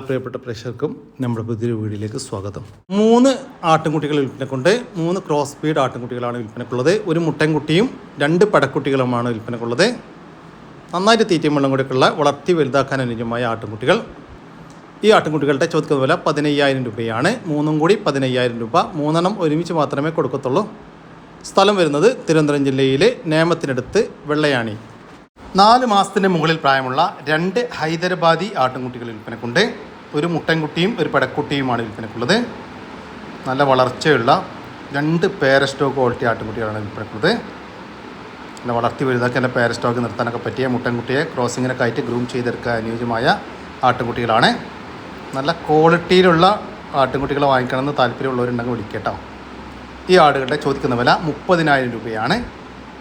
പ്രിയപ്പെട്ട പ്രേക്ഷകർക്കും നമ്മുടെ പുതിയൊരു വീഡിയോയിലേക്ക് സ്വാഗതം. 3 ആട്ടിൻകുട്ടികൾ വിൽപ്പനക്കുണ്ട്. 3 ക്രോസ് ബീഡ് ആട്ടിൻകുട്ടികളാണ് വിൽപ്പനക്കുള്ളത്. ഒരു മുട്ടൻകുട്ടിയും 2 പടക്കുട്ടികളുമാണ് വിൽപ്പനക്കുള്ളത്. നന്നായിട്ട് തീറ്റയും വെള്ളം കൊടുക്കുള്ള വളർത്തി വലുതാക്കാൻ അനുയോജ്യമായ ആട്ടിൻകുട്ടികൾ. ഈ ആട്ടിൻകുട്ടികളുടെ ചോദിക്കുന്ന വില 15,000 രൂപയാണ്. 3 കൂടി 15,000 രൂപ. 3 എണ്ണം ഒരുമിച്ച് മാത്രമേ കൊടുക്കത്തുള്ളൂ. സ്ഥലം വരുന്നത് തിരുവനന്തപുരം ജില്ലയിലെ നേമത്തിനടുത്ത് വെള്ളയാണി. 4 മാസത്തിന് മുകളിൽ പ്രായമുള്ള 2 ഹൈദരാബാദി ആട്ടിൻകുട്ടികൾ വിൽപ്പനക്കുണ്ട്. ഒരു മുട്ടൻകുട്ടിയും ഒരു പടക്കുട്ടിയുമാണ് വിൽപ്പനക്കുള്ളത്. നല്ല വളർച്ചയുള്ള 2 പേരസ്റ്റോക്ക് ക്വാളിറ്റി ആട്ടിൻകുട്ടികളാണ് വിൽപ്പനക്കുള്ളത്. നല്ല വളർത്തി വലുതാക്കി നല്ല പേരസ്റ്റോക്ക് നിർത്താനൊക്കെ പറ്റിയ മുട്ടൻകുട്ടിയെ ക്രോസിങ്ങിനൊക്കെ ആയിട്ട് ഗ്രൂം ചെയ്തെടുക്കാൻ അനുയോജ്യമായ ആട്ടിൻകുട്ടികളാണ്. നല്ല ക്വാളിറ്റിയിലുള്ള ആട്ടിൻകുട്ടികളെ വാങ്ങിക്കണമെന്ന് താല്പര്യമുള്ളവരുണ്ടെങ്കിൽ വിളിക്കട്ടോ. ഈ ആടുകളുടെ ചോദിക്കുന്ന വില 30,000 രൂപയാണ്.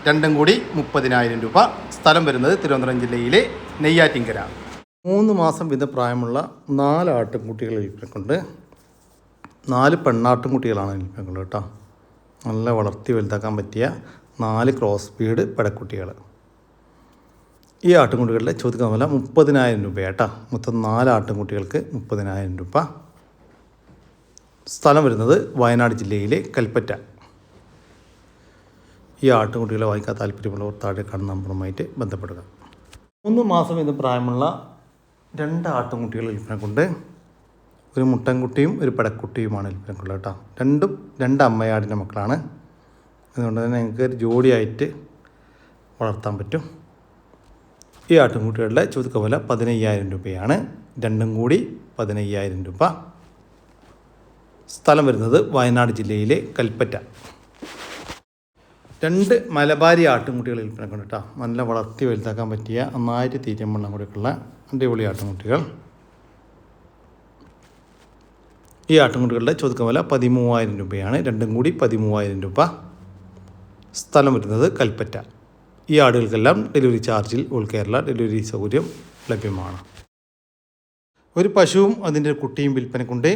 2 കൂടി 30,000 രൂപ. സ്ഥലം വരുന്നത് തിരുവനന്തപുരം ജില്ലയിലെ നെയ്യാറ്റിൻകര. 3 മാസം വീതം പ്രായമുള്ള 4 ആട്ടിൻകുട്ടികൾ വിൽപ്പനക്കുണ്ട്. 4 പെണ്ണാട്ടിൻകുട്ടികളാണ് വിൽപ്പനക്കുള്ളത് കേട്ടോ. നല്ല വളർത്തി വലുതാക്കാൻ പറ്റിയ 4 ക്രോസ് ബീഡ് പടക്കുട്ടികൾ. ഈ ആട്ടിൻകുട്ടികളുടെ ചോദിക്കുന്ന വില 30,000 രൂപയാട്ടോ. മൊത്തം 4 ആട്ടിൻകുട്ടികൾക്ക് 30,000 രൂപ. സ്ഥലം വരുന്നത് വയനാട് ജില്ലയിലെ കൽപ്പറ്റ. ഈ ആട്ടിൻകുട്ടികളെ വാങ്ങിക്കാൻ താല്പര്യമുള്ളവർ താഴെ കാണുന്ന നമ്പറുമായിട്ട് ബന്ധപ്പെടുക. 3 മാസം ഇത് പ്രായമുള്ള 2 ആട്ടിൻകുട്ടികൾ വിൽപ്പനക്കുണ്ട്. ഒരു മുട്ടൻകുട്ടിയും ഒരു പടക്കുട്ടിയുമാണ് വിൽപ്പനക്കുള്ളത് കേട്ടോ. രണ്ടും 2 അമ്മയാടിൻ്റെ മക്കളാണ്. അതുകൊണ്ട് തന്നെ നിങ്ങൾക്ക് ഒരു ജോഡിയായിട്ട് വളർത്താൻ പറ്റും. ഈ ആട്ടിൻകുട്ടികളുടെ ചോദിക്ക വില 15,000 രൂപയാണ്. 2 കൂടി 15,000 രൂപ. സ്ഥലം വരുന്നത് വയനാട് ജില്ലയിലെ കൽപ്പറ്റ. 2 മലബാരി ആട്ടിൻകുട്ടികൾ വിൽപ്പനക്കുണ്ട് കേട്ടോ. നല്ല വളർത്തി വലുതാക്കാൻ പറ്റിയ നന്നായിട്ട് തീറ്റയും വെള്ളം കൂടിയൊക്കെയുള്ള അടിപൊളി ആട്ടിൻകുട്ടികൾ. ഈ ആട്ടിൻകുട്ടികളുടെ ചോദിക്കുന്ന വില 13,000 രൂപയാണ്. 2 കൂടി 13,000 രൂപ. സ്ഥലം വരുന്നത് കൽപ്പറ്റ. ഈ ആടുകൾക്കെല്ലാം ഡെലിവറി ചാർജിൽ ഓൾ കേരള ഡെലിവറി സൗകര്യം ലഭ്യമാണ്. ഒരു പശുവും അതിൻ്റെ കുട്ടിയും വിൽപ്പനക്കുണ്ട്.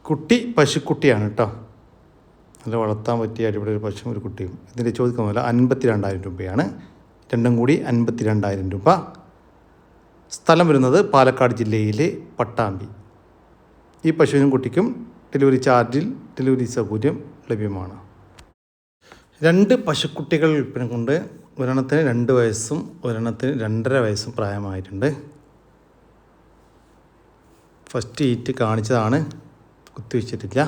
കുട്ടി പശുക്കുട്ടിയാണ് കേട്ടോ. നല്ല വളർത്താൻ പറ്റിയ അടിപൊളി ഒരു പശുവും ഒരു കുട്ടിയും. ഇതിൻ്റെ ചോദിക്കുന്ന വില 52,000 രൂപയാണ്. 2 കൂടി 52,000 രൂപ. സ്ഥലം വരുന്നത് പാലക്കാട് ജില്ലയിലെ പട്ടാമ്പി. ഈ പശുവിനും കുട്ടിക്കും ഡെലിവറി ചാർജിൽ ഡെലിവറി സൗകര്യം ലഭ്യമാണ്. 2 പശുക്കുട്ടികൾ വിൽപ്പനക്കുണ്ട്. ഒരെണ്ണത്തിന് 2 വയസ്സും ഒരെണ്ണത്തിന് 2.5 വയസ്സും പ്രായമായിട്ടുണ്ട്. ഫസ്റ്റ് ഈറ്റ് കാണിച്ചതാണ്, കുത്തിവെച്ചിട്ടില്ല.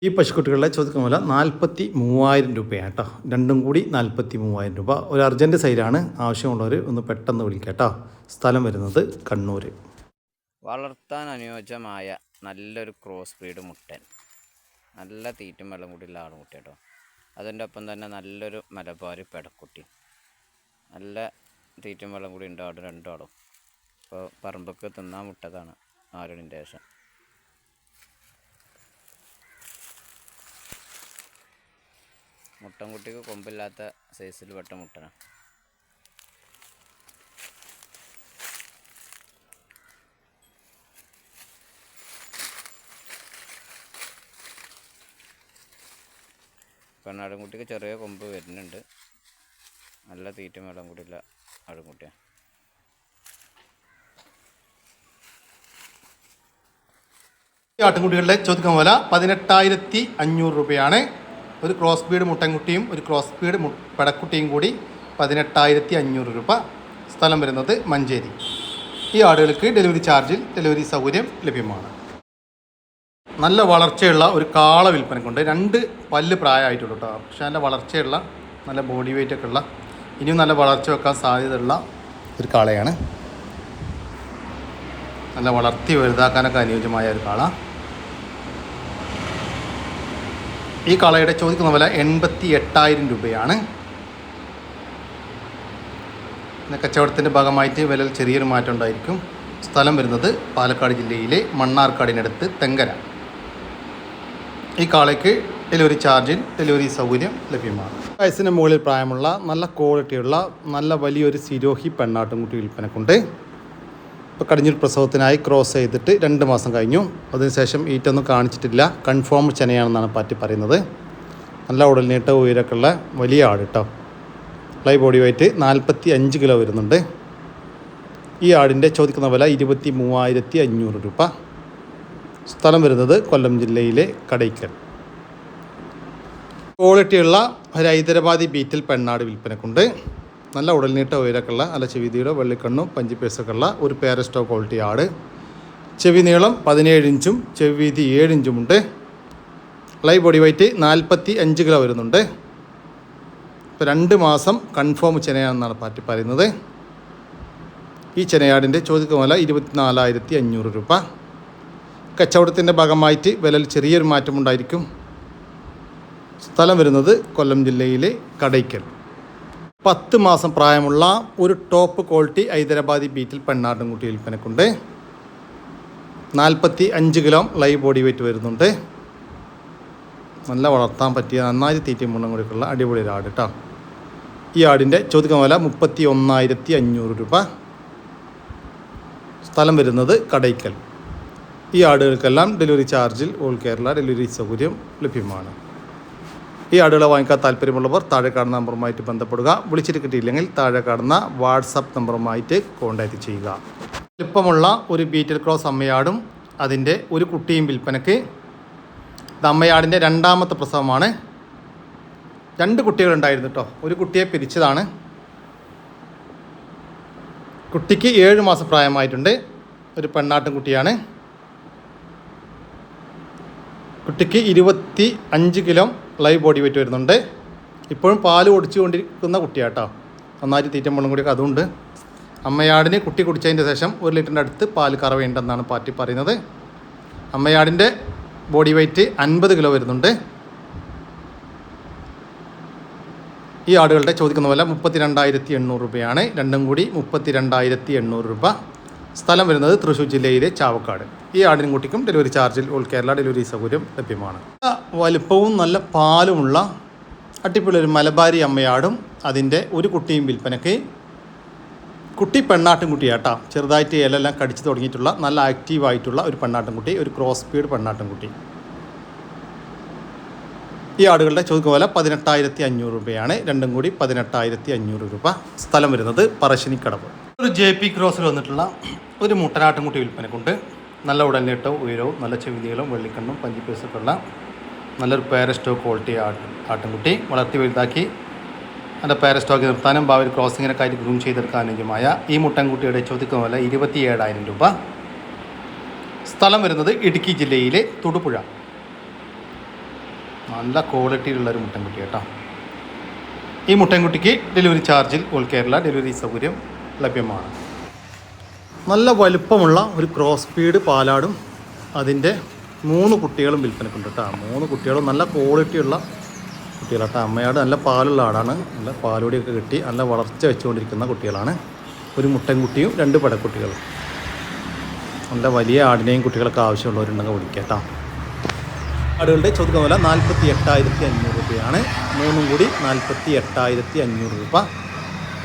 ഈ പശുക്കുട്ടികളുടെ ചോദിക്കുന്ന വില 43,000 രൂപയാണ് കേട്ടോ. 2 കൂടി 43,000 രൂപ. ഒരു അർജൻറ്റ് സൈഡാണ്. ആവശ്യമുള്ളവർ ഒന്ന് പെട്ടെന്ന് വിളിക്കുക കേട്ടോ. സ്ഥലം വരുന്നത് കണ്ണൂർ. വളർത്താൻ അനുയോജ്യമായ നല്ലൊരു ക്രോസ് ബ്രീഡ് മുട്ടൻ. നല്ല തീറ്റും വെള്ളം കൂടിയുള്ള ആടുകുട്ടി കേട്ടോ. അതിൻ്റെ ഒപ്പം തന്നെ നല്ലൊരു മലബാരി പെടക്കുട്ടി. നല്ല തീറ്റും വെള്ളം കൂടി ഉണ്ട് ആട് 2 ആടും. ഇപ്പോൾ പറമ്പൊക്കെ തിന്നാൻ മുട്ടതാണ് ആടിൻ്റെ ശേഷം. മുട്ടൻകുട്ടിക്ക് കൊമ്പില്ലാത്ത സൈസിൽ പെട്ട മുട്ടനാണ്. പെണ്ണാടുംകുട്ടിക്ക് ചെറിയ കൊമ്പ് വരുന്നുണ്ട്. നല്ല തീറ്റയും വെള്ളം കൂടിയുള്ള ആടുംകുട്ടിയാണ്. ഈ ആട്ടിൻകുട്ടികളുടെ ചോദിക്കുന്ന വില 18,500 രൂപയാണ്. ഒരു ക്രോസ് ബീഡ് മുട്ടൻകുട്ടിയും ഒരു ക്രോസ് ബീഡ് പടക്കുട്ടിയും കൂടി 18,500 രൂപ. സ്ഥലം വരുന്നത് മഞ്ചേരി. ഈ ആടുകൾക്ക് ഡെലിവറി ചാർജിൽ ഡെലിവറി സൗകര്യം ലഭ്യമാണ്. നല്ല വളർച്ചയുള്ള ഒരു കാള വിൽപ്പനക്കുണ്ട്. 2 പല്ല് പ്രായമായിട്ടുള്ളൂ കേട്ടോ. പക്ഷേ നല്ല വളർച്ചയുള്ള നല്ല ബോഡി വെയിറ്റ് ഒക്കെ ഉള്ള ഇനിയും നല്ല വളർച്ച വെക്കാൻ സാധ്യതയുള്ള ഒരു കാളയാണ്. നല്ല വളർത്തി വലുതാക്കാനൊക്കെ അനുയോജ്യമായ ഒരു കാള. ഈ കാളയുടെ ചോദിക്കുന്ന വില 88,000 രൂപയാണ്. പിന്നെ കച്ചവടത്തിൻ്റെ ഭാഗമായിട്ട് വിലയിൽ ചെറിയൊരു മാറ്റം ഉണ്ടായിരിക്കും. സ്ഥലം വരുന്നത് പാലക്കാട് ജില്ലയിലെ മണ്ണാർക്കാടിനടുത്ത് തെങ്കര. ഈ കാളയ്ക്ക് ഡെലിവറി ചാർജിൽ ഡെലിവറി സൗകര്യം ലഭ്യമാണ്. വയസ്സിന് മുകളിൽ പ്രായമുള്ള നല്ല ക്വാളിറ്റിയുള്ള നല്ല വലിയൊരു സിരോഹി പെണ്ണാട്ടുംകുട്ടി വിൽപ്പനക്കുണ്ട്. ഇപ്പോൾ കടിഞ്ഞൂർ പ്രസവത്തിനായി ക്രോസ് ചെയ്തിട്ട് 2 മാസം കഴിഞ്ഞു. അതിനുശേഷം ഈറ്റൊന്നും കാണിച്ചിട്ടില്ല. കൺഫേം ചെനയാണെന്നാണ് പാറ്റി പറയുന്നത്. നല്ല ഉടലിനീട്ട ഉയരമൊക്കെ ഉള്ള വലിയ ആട് കേട്ടോ. ലൈവ് ബോഡി വെയ്റ്റ് 45 കിലോ വരുന്നുണ്ട്. ഈ ആടിൻ്റെ ചോദിക്കുന്ന വില 23,500 രൂപ. സ്ഥലം വരുന്നത് കൊല്ലം ജില്ലയിലെ കടയ്ക്കൽ. ക്വാളിറ്റിയുള്ള ഒരു ഹൈദരാബാദി ബീറ്റിൽ പെണ്ണാട് വിൽപ്പനക്കുണ്ട്. നല്ല ഉടൽനീട്ട ഉയരക്കുള്ള നല്ല ചെവിതിയുടെ വെള്ളിക്കണ്ണും പഞ്ചിപ്പേസൊക്കെ ഉള്ള ഒരു പേരസ്റ്റോ ക്വാളിറ്റി ആട്. ചെവി നീളം 17 ഇഞ്ചും ചെവി വീതി 7 ഇഞ്ചുമുണ്ട്. ലൈവ് ബോഡി വെയ്റ്റ് 45 കിലോ വരുന്നുണ്ട്. ഇപ്പോൾ 2 മാസം കൺഫേം ചെനയാണെന്നാണ് പാർട്ടി പറയുന്നത്. ഈ ചെനയാടിൻ്റെ ചോദിക്കുന്ന വില 24,500 രൂപ. കച്ചവടത്തിൻ്റെ ഭാഗമായിട്ട് വിലയിൽ ചെറിയൊരു മാറ്റമുണ്ടായിരിക്കും. സ്ഥലം വരുന്നത് കൊല്ലം ജില്ലയിലെ കടയ്ക്കൽ. 10 മാസം പ്രായമുള്ള ഒരു ടോപ്പ് ക്വാളിറ്റി ഹൈദരാബാദി ബീറ്റിൽ പെണ്ണാട്ടുംകുട്ടി വിൽപ്പനക്കുണ്ട്. 45 കിലോ ലൈവ് ബോഡി വെയ്റ്റ് വരുന്നുണ്ട്. നല്ല വളർത്താൻ പറ്റിയ നന്നായി തീറ്റയും മുള്ളും കൂടിയൊക്കെയുള്ള അടിപൊളി ഒരു ആട് കേട്ടോ. ഈ ആടിൻ്റെ ചോദിക്കുന്ന വില 31,500 രൂപ. സ്ഥലം വരുന്നത് കടയ്ക്കൽ. ഈ ആടുകൾക്കെല്ലാം ഡെലിവറി ചാർജിൽ ഓൾ കേരള ഡെലിവറി സൗകര്യം ലഭ്യമാണ്. ഈ ആടുകളെ വാങ്ങിക്കാൻ താല്പര്യമുള്ളവർ താഴെ കാണുന്ന നമ്പറുമായിട്ട് ബന്ധപ്പെടുക. വിളിച്ചിട്ട് കിട്ടിയില്ലെങ്കിൽ താഴെ കാണുന്ന വാട്സപ്പ് നമ്പറുമായിട്ട് കോൺടാക്റ്റ് ചെയ്യുക. എളുപ്പമുള്ള ഒരു ബീറ്റൽ ക്രോസ് അമ്മയാടും അതിൻ്റെ ഒരു കുട്ടിയും വിൽപ്പനയ്ക്ക്. ഇത് അമ്മയാടിൻ്റെ 2ാമത്തെ പ്രസവമാണ്. 2 കുട്ടികളുണ്ടായിരുന്നു കേട്ടോ. ഒരു കുട്ടിയെ പിരിച്ചതാണ്. കുട്ടിക്ക് 7 മാസം പ്രായമായിട്ടുണ്ട്. ഒരു പെണ്ണാട്ടും കുട്ടിയാണ്. കുട്ടിക്ക് 25 കിലോ ലൈവ് ബോഡി വെയിറ്റ് വരുന്നുണ്ട്. ഇപ്പോഴും പാല് കുടിച്ചുകൊണ്ടിരിക്കുന്ന കുട്ടിയാട്ടോ. നന്നായിട്ട് തീറ്റം വെള്ളം കൂടിയൊക്കെ അതുകൊണ്ട്. അമ്മയാടിന് കുട്ടി കുടിച്ചതിൻ്റെ ശേഷം 1 ലിറ്ററിൻ്റെ അടുത്ത് പാല് കറവേണ്ടെന്നാണ് പാർട്ടി പറയുന്നത്. അമ്മയാടിൻ്റെ ബോഡി വെയ്റ്റ് 50 കിലോ വരുന്നുണ്ട്. ഈ ആടുകളുടെ ചോദിക്കുന്ന വില 32,800 രൂപയാണ്. രണ്ടും കൂടി 32,800 രൂപ. സ്ഥലം വരുന്നത് തൃശ്ശൂർ ജില്ലയിലെ ചാവക്കാട്. ഈ ആടിനും കുട്ടിക്കും ഡെലിവറി ചാർജിൽ ഓൾ കേരള ഡെലിവറി സൗകര്യം ലഭ്യമാണ്. വലുപ്പവും നല്ല പാലുമുള്ള അടിപൊളി ഒരു മലബാരി അമ്മയാടും അതിൻ്റെ ഒരു കുട്ടിയും വിൽപ്പനയ്ക്ക്. കുട്ടി പെണ്ണാട്ടും കുട്ടിയാട്ടാ. ചെറുതായിട്ട് ഇലെല്ലാം കടിച്ചു തുടങ്ങിയിട്ടുള്ള നല്ല ആക്റ്റീവായിട്ടുള്ള ഒരു പെണ്ണാട്ടും കുട്ടി, ഒരു ക്രോസ് സ്പീഡ് പെണ്ണാട്ടും കുട്ടി. ഈ ആടുകളുടെ ചോദിക്കുന്ന വില 18,500 രൂപയാണ്. രണ്ടും കൂടി 18,500 രൂപ. സ്ഥലം വരുന്നത് പറശ്ശിനിക്കടവ്. ഒരു JP ക്രോസിൽ വന്നിട്ടുള്ള ഒരു മുട്ടനാട്ടുംകുട്ടി വിൽപ്പനക്കുണ്ട്. നല്ല ഉടൽനീട്ടവും ഉയരവും നല്ല ചെവിതികളും വെള്ളിക്കണ്ണും പഞ്ചിപ്പേസൊക്കെ ഉള്ള നല്ലൊരു പേരസ്റ്റോ ക്വാളിറ്റി ആട്ടുംകുട്ടി. വളർത്തി വലുതാക്കി അതിൻ്റെ പേരസ്റ്റോക്ക് നിർത്താനും ഭാവിയിൽ ക്രോസിങ്ങിനൊക്കെ ആയിട്ട് ഗ്രൂം ചെയ്തെടുക്കാൻ അനുയോജ്യമായ ഈ മുട്ടൻകുട്ടിയുടെ ചോദിക്കുന്ന വില 27,000 രൂപ. സ്ഥലം വരുന്നത് ഇടുക്കി ജില്ലയിലെ തൊടുപുഴ. നല്ല ക്വാളിറ്റിയിലുള്ളൊരു മുട്ടൻകുട്ടി കേട്ടോ. ഈ മുട്ടൻകുട്ടിക്ക് ഡെലിവറി ചാർജിൽ ഓൾ കേരള ഡെലിവറി സൗകര്യം ലഭ്യമാണ്. നല്ല വലുപ്പമുള്ള ഒരു ക്രോസ് സ്പീഡ് പാലാടും അതിൻ്റെ 3 കുട്ടികളും വിൽപ്പനക്കുണ്ട് കേട്ടോ. 3 കുട്ടികളും നല്ല ക്വാളിറ്റിയുള്ള കുട്ടികളാട്ടോ. അമ്മയാട് നല്ല പാലുള്ള ആടാണ്. നല്ല പാലുകൂടിയൊക്കെ കിട്ടി നല്ല വളർച്ച വെച്ചുകൊണ്ടിരിക്കുന്ന കുട്ടികളാണ്. ഒരു മുട്ടൻകുട്ടിയും 2 പടക്കുട്ടികളും. നല്ല വലിയ ആടിനെയും കുട്ടികളൊക്കെ ആവശ്യമുള്ളവരുണ്ടെങ്കിൽ വിളിക്കാം കേട്ടോ. ആടുകളുടെ ചോദിക്കുന്ന വില 48,500 രൂപയാണ്. 3ഉം കൂടി 48,500 രൂപ.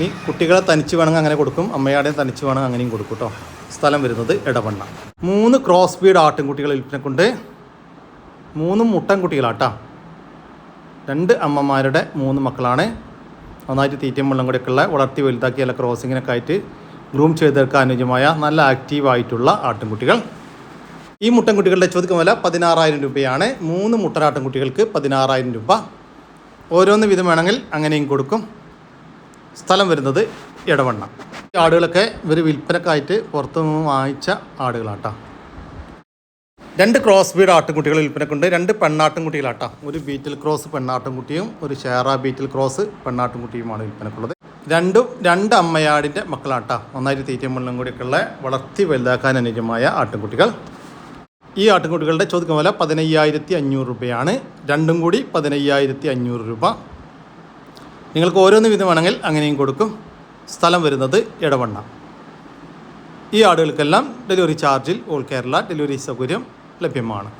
ഈ കുട്ടികളെ തനിച്ച് വേണമെങ്കിൽ അങ്ങനെ കൊടുക്കും. അമ്മയാടെയും തനിച്ച് വേണമെങ്കിൽ അങ്ങനെയും കൊടുക്കും കേട്ടോ. സ്ഥലം വരുന്നത് എടവണ്ണ. 3 ക്രോസ് സ്പീഡ് ആട്ടിൻകുട്ടികൾ വിൽപ്പനക്കുണ്ട്. 3ഉം മുട്ടൻകുട്ടികളാട്ടോ. 2 അമ്മമാരുടെ 3 മക്കളാണ്. നന്നായിട്ട് തീറ്റയും വെള്ളം കൂടിയൊക്കെയുള്ള വളർത്തി വലുതാക്കി നല്ല ക്രോസിങ്ങിനൊക്കെ ആയിട്ട് ഗ്രൂം ചെയ്തെടുക്കാൻ അനുയോജ്യമായ നല്ല ആക്റ്റീവായിട്ടുള്ള ആട്ടിൻകുട്ടികൾ. ഈ മുട്ടൻകുട്ടികളുടെ ചോദിക്കുന്ന വില 16,000 രൂപയാണ്. 3 മുട്ടനാട്ടിൻകുട്ടികൾക്ക് 16,000 രൂപ. ഓരോന്ന് വീതം വേണമെങ്കിൽ അങ്ങനെയും കൊടുക്കും. സ്ഥലം വരുന്നത് എടവണ്ണ. ഈ ആടുകളൊക്കെ ഇവർ വിൽപ്പനക്കായിട്ട് പുറത്തുനിന്ന് വാങ്ങിച്ച ആടുകളാട്ടോ. 2 ക്രോസ് ബീഡ് ആട്ടുംകുട്ടികൾ വിൽപ്പനക്കുണ്ട്. 2 പെണ്ണാട്ടുംകുട്ടികളാട്ടോ. ഒരു ബീറ്റിൽ ക്രോസ് പെണ്ണാട്ടുംകുട്ടിയും ഒരു ഷേറ ബീറ്റിൽ ക്രോസ് പെണ്ണാട്ടുംകുട്ടിയുമാണ് വിൽപ്പനക്കുള്ളത്. 2 അമ്മയാടിൻ്റെ മക്കളാട്ടോ. നന്നായിട്ട് തീറ്റയും വെള്ളം കൂടിയൊക്കെയുള്ള വളർത്തി വലുതാക്കാൻ അനുയോജ്യമായ ആട്ടുംകുട്ടികൾ. ഈ ആട്ടുംകുട്ടികളുടെ ചോദിക്കുന്ന വില 15,500 രൂപയാണ്. രണ്ടും കൂടി 15,500 രൂപ. നിങ്ങൾക്ക് ഓരോന്ന് വിധം വേണമെങ്കിൽ അങ്ങനെയും കൊടുക്കും. സ്ഥലം വരുന്നത് എടവണ്ണ. ഈ ആടുകൾക്കെല്ലാം ഡെലിവറി ചാർജിൽ ഓൾ കേരള ഡെലിവറി സൗകര്യം ലഭ്യമാണ്.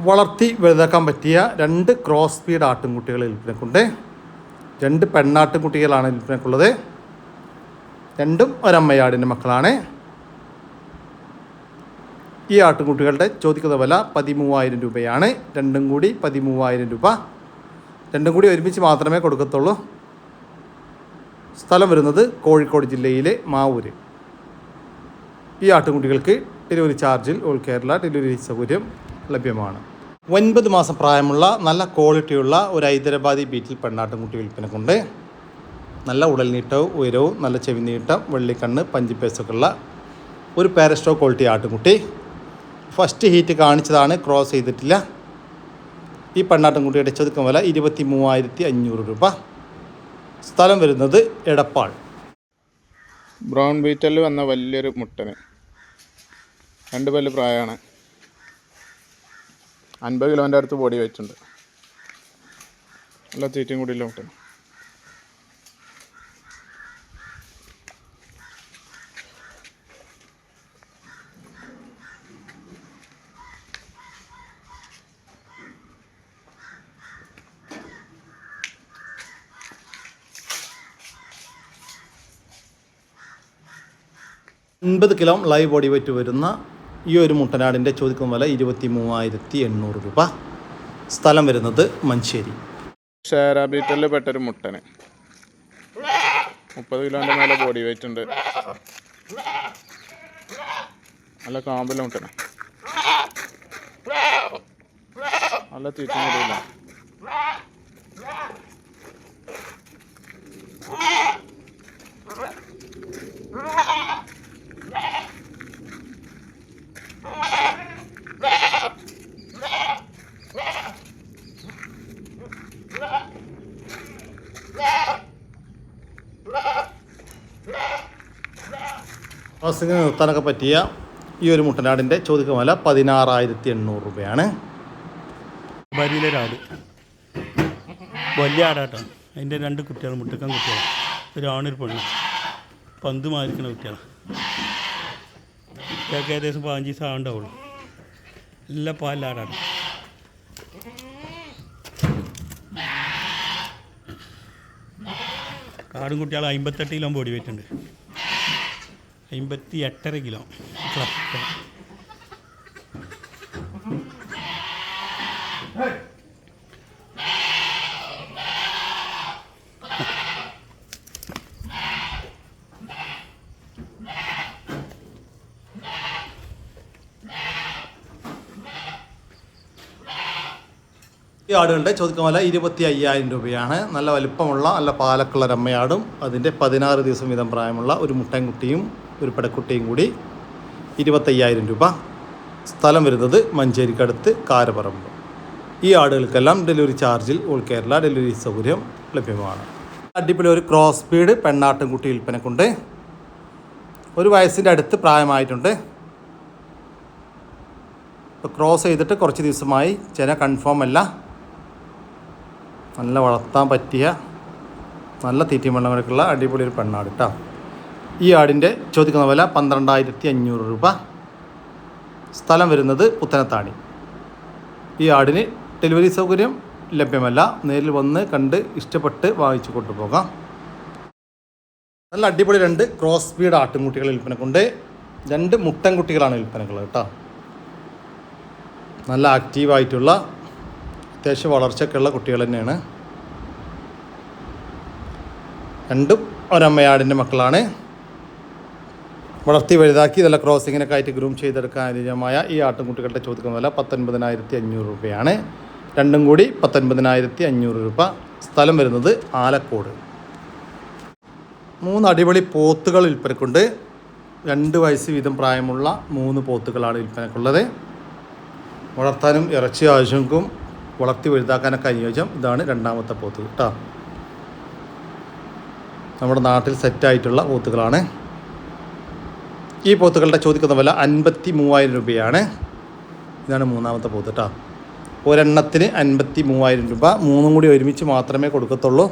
വളർത്തി വലുതാക്കാൻ പറ്റിയ 2 ക്രോസ് സ്പീഡ് ആട്ടുംകുട്ടികൾ വിൽപ്പനക്കുണ്ട്. 2 പെണ്ണാട്ടുംകുട്ടികളാണ് വിൽപ്പനക്കുള്ളത്. 2ഉം ഒരമ്മയാടിൻ്റെ മക്കളാണ്. ഈ ആട്ടുംകുട്ടികളുടെ ചോദിക്കുന്ന വില 13,000 രൂപയാണ്. രണ്ടും കൂടി 13,000 രൂപ. രണ്ടും കൂടി ഒരുമിച്ച് മാത്രമേ കൊടുക്കത്തുള്ളൂ. സ്ഥലം വരുന്നത് കോഴിക്കോട് ജില്ലയിലെ മാവൂര്. ഈ ആട്ടുംകുട്ടികൾക്ക് ഡെലിവറി ചാർജിൽ ഓൾ കേരള ഡെലിവറി സൗകര്യം ലഭ്യമാണ്. 9 മാസം പ്രായമുള്ള നല്ല ക്വാളിറ്റിയുള്ള ഒരു ഹൈദരാബാദി ബീറ്റിൽ പെണ്ണാട്ടുംകുട്ടി വിൽപ്പനക്കുണ്ട്. നല്ല ഉടൽനീട്ടവും ഉയരവും നല്ല ചെവിനീട്ടം വെള്ളിക്കണ്ണ് പഞ്ചിപ്പേസൊക്കെ ഉള്ള ഒരു പാരസ്റ്റോ ക്വാളിറ്റി ആട്ടുംകുട്ടി. ഫസ്റ്റ് ഹീറ്റ് കാണിച്ചതാണ്, ക്രോസ് ചെയ്തിട്ടില്ല. ഈ പെണ്ണാട്ടുംകുട്ടിയുടെ ചുരുക്കം വില 23,500 രൂപ. സ്ഥലം വരുന്നത് എടപ്പാൾ. ബ്രൗൺ ബീറ്റലിൽ വന്ന വലിയൊരു മുട്ടന് 2 പല്ല് പ്രായമാണ്. 50 കിലോൻ്റെ അടുത്ത് ബോഡി വെയിറ്റ് ഉണ്ട്. നല്ല തീറ്റയും കൂടിയുള്ള മുട്ടന്. $50 കിലോ ലൈവ് ബോഡി വെയിറ്റ് വരുന്ന ഈ ഒരു മുട്ടനാടിൻ്റെ ചോദിക്കുന്ന വില 23,800 രൂപ. സ്ഥലം വരുന്നത് മഞ്ചേരി. ഷേര ബീറ്റലിൽ പെട്ടൊരു മുട്ടന് 30 കിലോൻ്റെ മേലെ ബോഡി വെയിറ്റ് ഉണ്ട്. നല്ല കാമ്പുള്ള മുട്ടന്. നല്ല തീറ്റയും കൂടിയില്ല. ക്രോസിങ്ങിന് നിർത്താനൊക്കെ പറ്റിയ ഈ ഒരു മുട്ടനാടിൻ്റെ ചോദിക്കുന്ന വില 16,800 രൂപയാണ്. വരിയിലൊരാട് വലിയ ആടാട്ടോ. അതിൻ്റെ 2 കുട്ടികൾ, മുട്ടക്കൻ കുട്ടികൾ, ഒരു ആണൊരു പെണ്ണ്, പന്ത് മാറിക്കുന്ന കുട്ടികളാണ്. ഇതൊക്കെ ഏകദേശം 15 ദിവസം ആണ്ടാവുള്ളൂ. എല്ലാ പാലാടാണ്. ആടും കുട്ടികൾ 58 കിലോ ബോഡി വെയിറ്റ് ഉണ്ട്. 58.5 കിലോ. ഈ ആടുകളുടെ ചോദിക്കുന്ന വില 25,000 രൂപയാണ്. നല്ല വലിപ്പമുള്ള നല്ല പാലക്കുള്ള രമ്മയാടും അതിൻ്റെ 16 ദിവസം വീതം പ്രായമുള്ള ഒരു മുട്ടൻകുട്ടിയും ഒരു പെടക്കുട്ടിയും കൂടി 25,000 രൂപ. സ്ഥലം വരുന്നത് മഞ്ചേരിക്കടുത്ത് കാരപ്പറമ്പ്. ഈ ആടുകൾക്കെല്ലാം ഡെലിവറി ചാർജിൽ ഓൾ കേരള ഡെലിവറി സൗകര്യം ലഭ്യമാണ്. അടിപൊളി ഒരു ക്രോസ് സ്പീഡ് പെണ്ണാട്ടുംകുട്ടി വിൽപ്പനക്കുണ്ട്. 1 വയസ്സിൻ്റെ അടുത്ത് പ്രായമായിട്ടുണ്ട്. ഇപ്പോൾ ക്രോസ് ചെയ്തിട്ട് കുറച്ച് ദിവസമായി. ചെന കൺഫേം അല്ല. നല്ല വളർത്താൻ പറ്റിയ നല്ല തീറ്റയും വെള്ളങ്ങളൊക്കെയുള്ള അടിപൊളി ഒരു പെണ്ണാട് കേട്ടോ. ഈ ആടിൻ്റെ ചോദിക്കുന്ന വില 12,500 രൂപ. സ്ഥലം വരുന്നത് പുത്തനത്താണി. ഈ ആടിന് ഡെലിവറി സൗകര്യം ലഭ്യമല്ല. നേരിൽ വന്ന് കണ്ട് ഇഷ്ടപ്പെട്ട് വാങ്ങിച്ചു കൊണ്ടുപോകാം. നല്ല അടിപൊളി 2 ക്രോസ് സ്പീഡ് ആട്ടുംകുട്ടികൾ വിൽപ്പനക്കുണ്ട്. 2 മുട്ടൻകുട്ടികളാണ് വിൽപ്പനകൾ കേട്ടോ. നല്ല ആക്റ്റീവായിട്ടുള്ള അത്യാവശ്യം വളർച്ചയൊക്കെയുള്ള കുട്ടികൾ തന്നെയാണ്. 2 ഒരമ്മയാടിൻ്റെ മക്കളാണ്. വളർത്തി വലുതാക്കി നല്ല ക്രോസിങ്ങിനൊക്കെ ആയിട്ട് ഗ്രൂം ചെയ്തെടുക്കാൻ അനുയോജ്യമായ ഈ ആട്ടുംകുട്ടികളുടെ ചോദിക്കുന്ന വില 19,500 രൂപയാണ്. 2 കൂടി 19,500 രൂപ. സ്ഥലം വരുന്നത് ആലക്കോട്. 3 അടിപൊളി പോത്തുകൾ വിൽപ്പനക്കുണ്ട്. 2 വയസ്സ് വീതം പ്രായമുള്ള 3 പോത്തുകളാണ് വിൽപ്പനക്കുള്ളത്. വളർത്താനും ഇറച്ചി ആവശ്യങ്ങൾക്കും വളർത്തി വലുതാക്കാനൊക്കെ അനുയോജ്യം. ഇതാണ് 2ാമത്തെ പോത്ത് കേട്ടോ. നമ്മുടെ നാട്ടിൽ സെറ്റായിട്ടുള്ള പോത്തുകളാണ്. ഈ പോത്തുകളുടെ ചോദിക്കുന്ന വില 53,000 രൂപയാണ്. ഇതാണ് 3ാമത്തെ പോത്ത് കേട്ടോ. ഒരെണ്ണത്തിന് 53,000 രൂപ. 3 കൂടി ഒരുമിച്ച് മാത്രമേ കൊടുക്കത്തുള്ളൂ.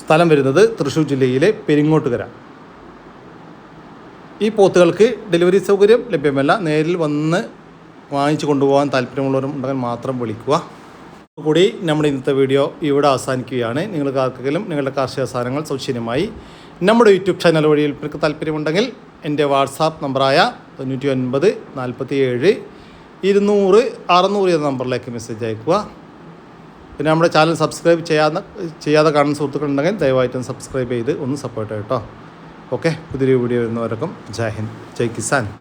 സ്ഥലം വരുന്നത് തൃശ്ശൂർ ജില്ലയിലെ പെരിങ്ങോട്ടുകര. ഈ പോത്തുകൾക്ക് ഡെലിവറി സൗകര്യം ലഭ്യമല്ല. നേരിൽ വന്ന് വാങ്ങിച്ചു കൊണ്ടുപോകാൻ താല്പര്യമുള്ളവരും ഉണ്ടെങ്കിൽ മാത്രം വിളിക്കുക. കൂടി നമ്മുടെ ഇന്നത്തെ വീഡിയോ ഇവിടെ അവസാനിക്കുകയാണ്. നിങ്ങൾക്ക് ആർക്കെങ്കിലും നിങ്ങളുടെ കാർഷിക സാധനങ്ങൾ സൗജന്യമായി നമ്മുടെ യൂട്യൂബ് ചാനൽ വഴി വിൽപ്പനയ്ക്ക് താല്പര്യമുണ്ടെങ്കിൽ എൻ്റെ വാട്സാപ്പ് നമ്പറായ 99 47 200 600 എന്ന നമ്പറിലേക്ക് മെസ്സേജ് അയക്കുക. പിന്നെ നമ്മുടെ ചാനൽ സബ്സ്ക്രൈബ് ചെയ്യാതെ കാണുന്ന സുഹൃത്തുക്കളുണ്ടെങ്കിൽ ദയവായിട്ടും സബ്സ്ക്രൈബ് ചെയ്ത് ഒന്ന് സപ്പോർട്ട് ചെയ്യട്ടോ. ഓക്കെ, പുതിയൊരു വീഡിയോ വരുന്നവരൊക്കെ ജയ് ഹിന്ദ്, ജയ് കിസാൻ.